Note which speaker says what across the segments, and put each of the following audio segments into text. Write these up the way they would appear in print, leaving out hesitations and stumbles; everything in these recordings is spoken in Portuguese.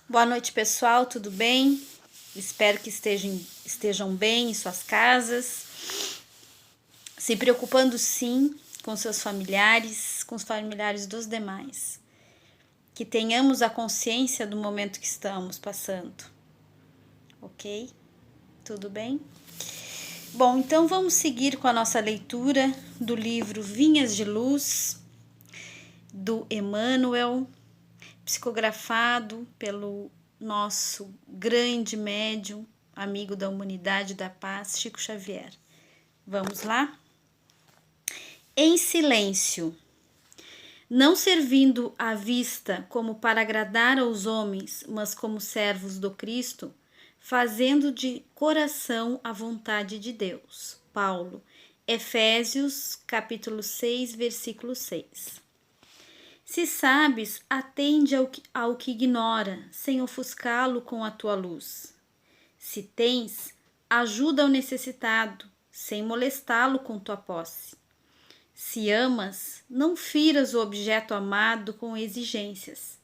Speaker 1: Boa noite, pessoal, tudo bem? Espero que estejam bem em suas casas, se preocupando sim com seus familiares, com os familiares dos demais. Que tenhamos a consciência do momento que estamos passando, ok? Tudo bem? Bom, então vamos seguir com a nossa leitura do livro Vinhas de Luz, do Emmanuel, psicografado pelo nosso grande médium, amigo da humanidade da paz, Chico Xavier. Vamos lá? Em silêncio. Não servindo à vista como para agradar aos homens, mas como servos do Cristo, fazendo de coração a vontade de Deus. Paulo, Efésios, capítulo 6, versículo 6. Se sabes, atende ao que ignora, sem ofuscá-lo com a tua luz. Se tens, ajuda ao necessitado, sem molestá-lo com tua posse. Se amas, não firas o objeto amado com exigências.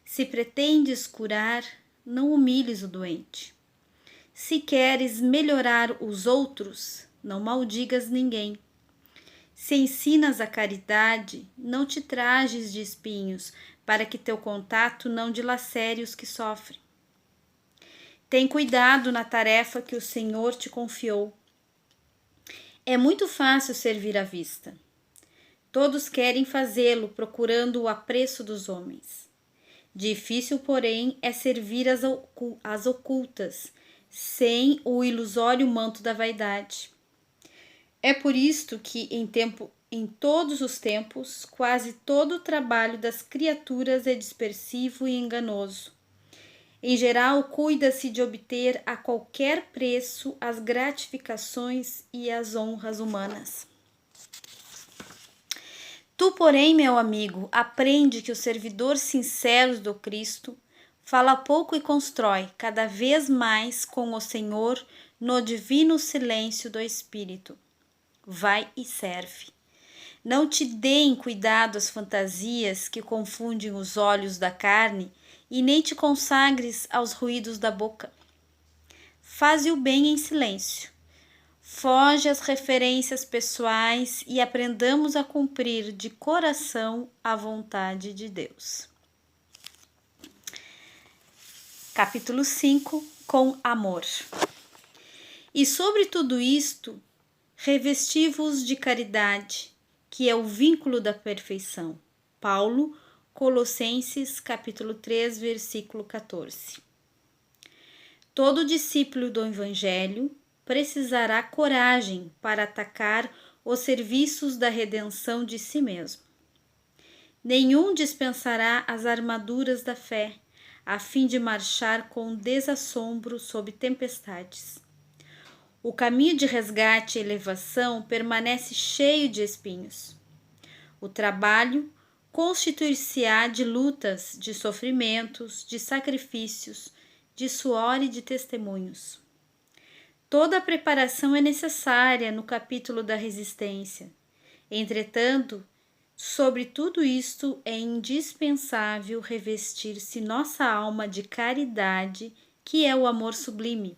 Speaker 1: Se pretendes curar, não humilhes o doente. Se queres melhorar os outros, não maldigas ninguém. Se ensinas a caridade, não te trajes de espinhos, para que teu contato não dilacere os que sofrem. Tem cuidado na tarefa que o Senhor te confiou. É muito fácil servir à vista. Todos querem fazê-lo, procurando o apreço dos homens. Difícil, porém, é servir às ocultas, sem o ilusório manto da vaidade. É por isto que, em todos os tempos, quase todo o trabalho das criaturas é dispersivo e enganoso. Em geral, cuida-se de obter a qualquer preço as gratificações e as honras humanas. Tu, porém, meu amigo, aprende que o servidor sincero do Cristo fala pouco e constrói cada vez mais com o Senhor no divino silêncio do Espírito. Vai e serve. Não te deem cuidado as fantasias que confundem os olhos da carne e nem te consagres aos ruídos da boca. Faze o bem em silêncio. Foge às referências pessoais e aprendamos a cumprir de coração a vontade de Deus. Capítulo 5, com amor. E sobre tudo isto, revesti-vos de caridade, que é o vínculo da perfeição. Paulo, Colossenses, capítulo 3, versículo 14. Todo discípulo do Evangelho precisará coragem para atacar os serviços da redenção de si mesmo. Nenhum dispensará as armaduras da fé, a fim de marchar com desassombro sob tempestades. O caminho de resgate e elevação permanece cheio de espinhos. O trabalho constituir-se-á de lutas, de sofrimentos, de sacrifícios, de suor e de testemunhos. Toda a preparação é necessária no capítulo da resistência. Entretanto, sobre tudo isto é indispensável revestir-se nossa alma de caridade, que é o amor sublime.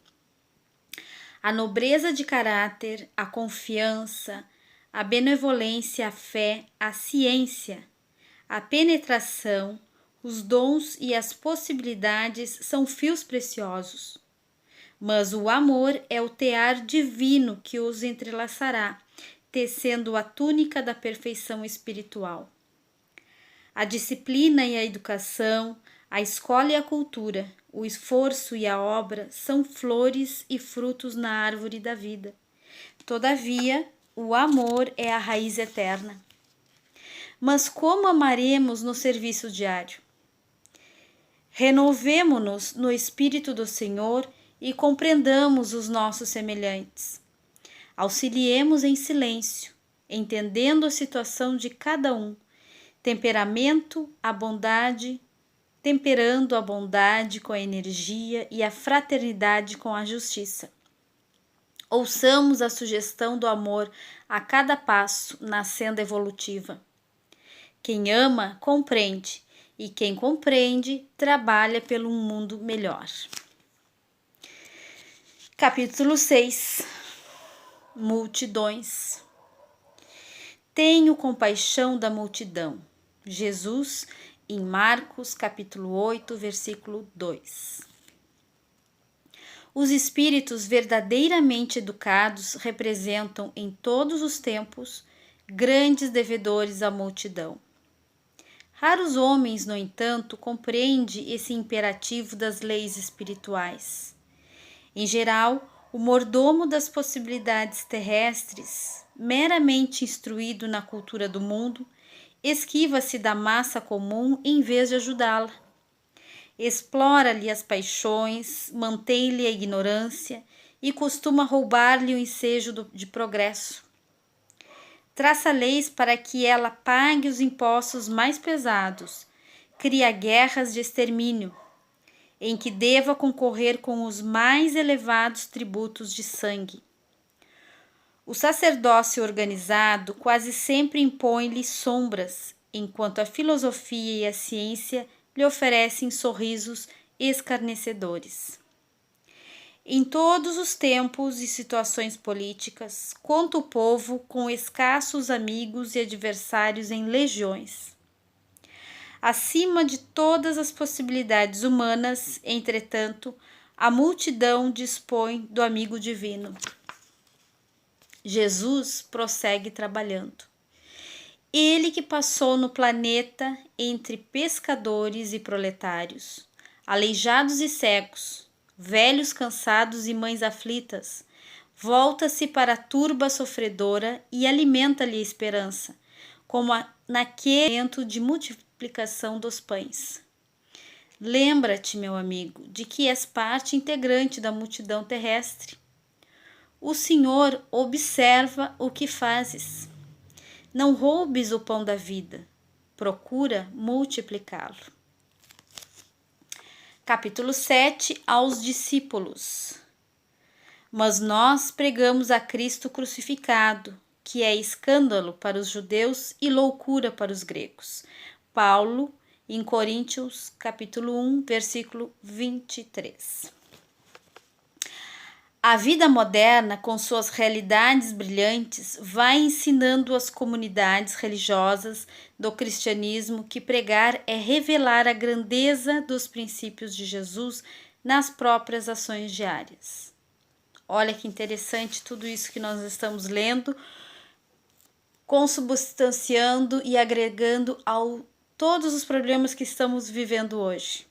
Speaker 1: A nobreza de caráter, a confiança, a benevolência, a fé, a ciência, a penetração, os dons e as possibilidades são fios preciosos. Mas o amor é o tear divino que os entrelaçará, tecendo a túnica da perfeição espiritual. A disciplina e a educação, a escola e a cultura, o esforço e a obra são flores e frutos na árvore da vida. Todavia, o amor é a raiz eterna. Mas como amaremos no serviço diário? Renovemo-nos no Espírito do Senhor e compreendamos os nossos semelhantes. Auxiliemos em silêncio, entendendo a situação de cada um, temperando a bondade com a energia e a fraternidade com a justiça. Ouçamos a sugestão do amor a cada passo na senda evolutiva. Quem ama, compreende, e quem compreende trabalha pelo mundo melhor. Capítulo 6. Multidões. Tenho compaixão da multidão. Jesus, em Marcos, capítulo 8, versículo 2. Os espíritos verdadeiramente educados representam em todos os tempos grandes devedores à multidão. Raros homens, no entanto, compreendem esse imperativo das leis espirituais. Em geral, o mordomo das possibilidades terrestres, meramente instruído na cultura do mundo, esquiva-se da massa comum em vez de ajudá-la. Explora-lhe as paixões, mantém-lhe a ignorância e costuma roubar-lhe o ensejo de progresso. Traça leis para que ela pague os impostos mais pesados, cria guerras de extermínio, em que deva concorrer com os mais elevados tributos de sangue. O sacerdócio organizado quase sempre impõe-lhe sombras, enquanto a filosofia e a ciência lhe oferecem sorrisos escarnecedores. Em todos os tempos e situações políticas, conta o povo com escassos amigos e adversários em legiões. Acima de todas as possibilidades humanas, entretanto, a multidão dispõe do amigo divino. Jesus prossegue trabalhando. Ele que passou no planeta entre pescadores e proletários, aleijados e cegos, velhos cansados e mães aflitas, volta-se para a turba sofredora e alimenta-lhe a esperança, como naquele momento de multiplicação dos pães. Lembra-te, meu amigo, de que és parte integrante da multidão terrestre. O Senhor observa o que fazes. Não roubes o pão da vida, procura multiplicá-lo. Capítulo 7. Aos discípulos. Mas nós pregamos a Cristo crucificado, que é escândalo para os judeus e loucura para os gregos. Paulo, em Coríntios, capítulo 1, versículo 23. A vida moderna, com suas realidades brilhantes, vai ensinando às comunidades religiosas do cristianismo que pregar é revelar a grandeza dos princípios de Jesus nas próprias ações diárias. Olha que interessante tudo isso que nós estamos lendo, consubstanciando e agregando a todos os problemas que estamos vivendo hoje.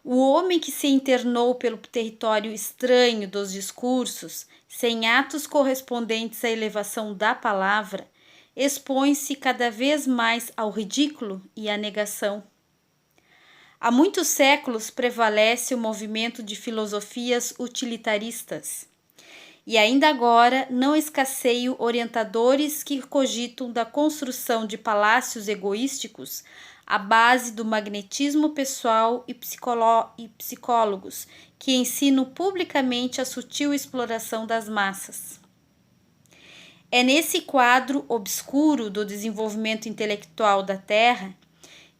Speaker 1: O homem que se internou pelo território estranho dos discursos, sem atos correspondentes à elevação da palavra, expõe-se cada vez mais ao ridículo e à negação. Há muitos séculos prevalece o movimento de filosofias utilitaristas, e ainda agora não escasseiam orientadores que cogitam da construção de palácios egoísticos à base do magnetismo pessoal e psicólogos que ensinam publicamente a sutil exploração das massas. É nesse quadro obscuro do desenvolvimento intelectual da Terra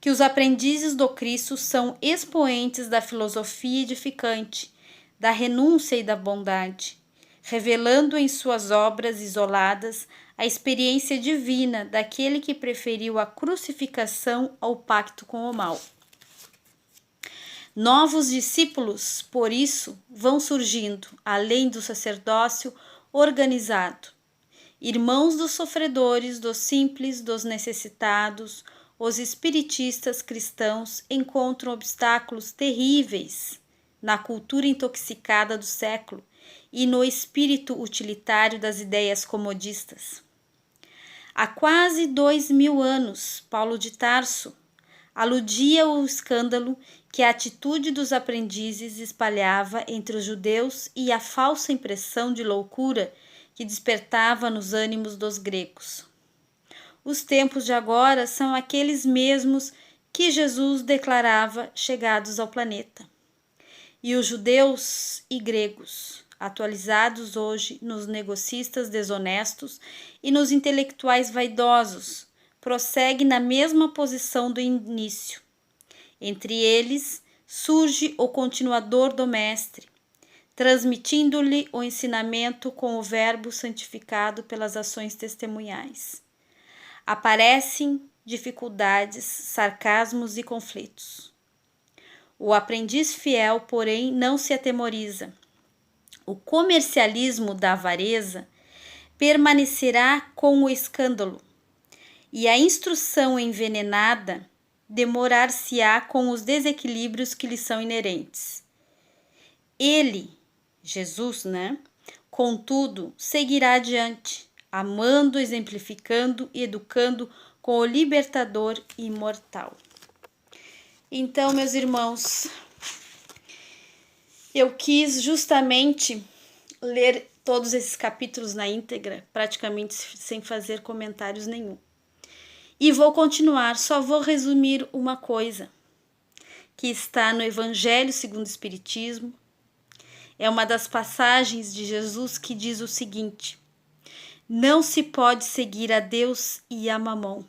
Speaker 1: que os aprendizes do Cristo são expoentes da filosofia edificante, da renúncia e da bondade, revelando em suas obras isoladas a experiência divina daquele que preferiu a crucificação ao pacto com o mal. Novos discípulos, por isso, vão surgindo, além do sacerdócio organizado. Irmãos dos sofredores, dos simples, dos necessitados, os espiritistas cristãos encontram obstáculos terríveis na cultura intoxicada do século e no espírito utilitário das ideias comodistas. Há quase 2000 anos, Paulo de Tarso aludia ao escândalo que a atitude dos aprendizes espalhava entre os judeus e a falsa impressão de loucura que despertava nos ânimos dos gregos. Os tempos de agora são aqueles mesmos que Jesus declarava chegados ao planeta. E os judeus e gregos, atualizados hoje nos negocistas desonestos e nos intelectuais vaidosos, prossegue na mesma posição do início. Entre eles, surge o continuador do Mestre, transmitindo-lhe o ensinamento com o verbo santificado pelas ações testemunhais. Aparecem dificuldades, sarcasmos e conflitos. O aprendiz fiel, porém, não se atemoriza. O comercialismo da avareza permanecerá com o escândalo, e a instrução envenenada demorar-se-á com os desequilíbrios que lhe são inerentes. Ele, Jesus, contudo, seguirá adiante, amando, exemplificando e educando com o libertador imortal. Então, meus irmãos, eu quis justamente ler todos esses capítulos na íntegra, praticamente sem fazer comentários nenhum. E vou continuar, só vou resumir uma coisa, que está no Evangelho segundo o Espiritismo. É uma das passagens de Jesus que diz o seguinte: não se pode seguir a Deus e a Mamon.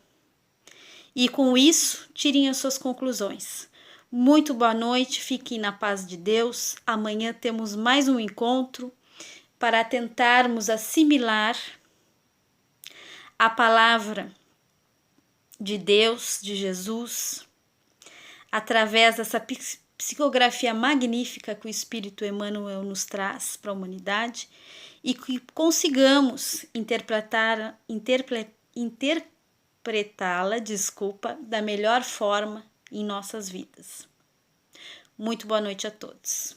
Speaker 1: E com isso, tirem as suas conclusões. Muito boa noite, fiquem na paz de Deus. Amanhã temos mais um encontro para tentarmos assimilar a palavra de Deus, de Jesus, através dessa psicografia magnífica que o Espírito Emmanuel nos traz para a humanidade e que consigamos interpretá-la, da melhor forma em nossas vidas. Muito boa noite a todos.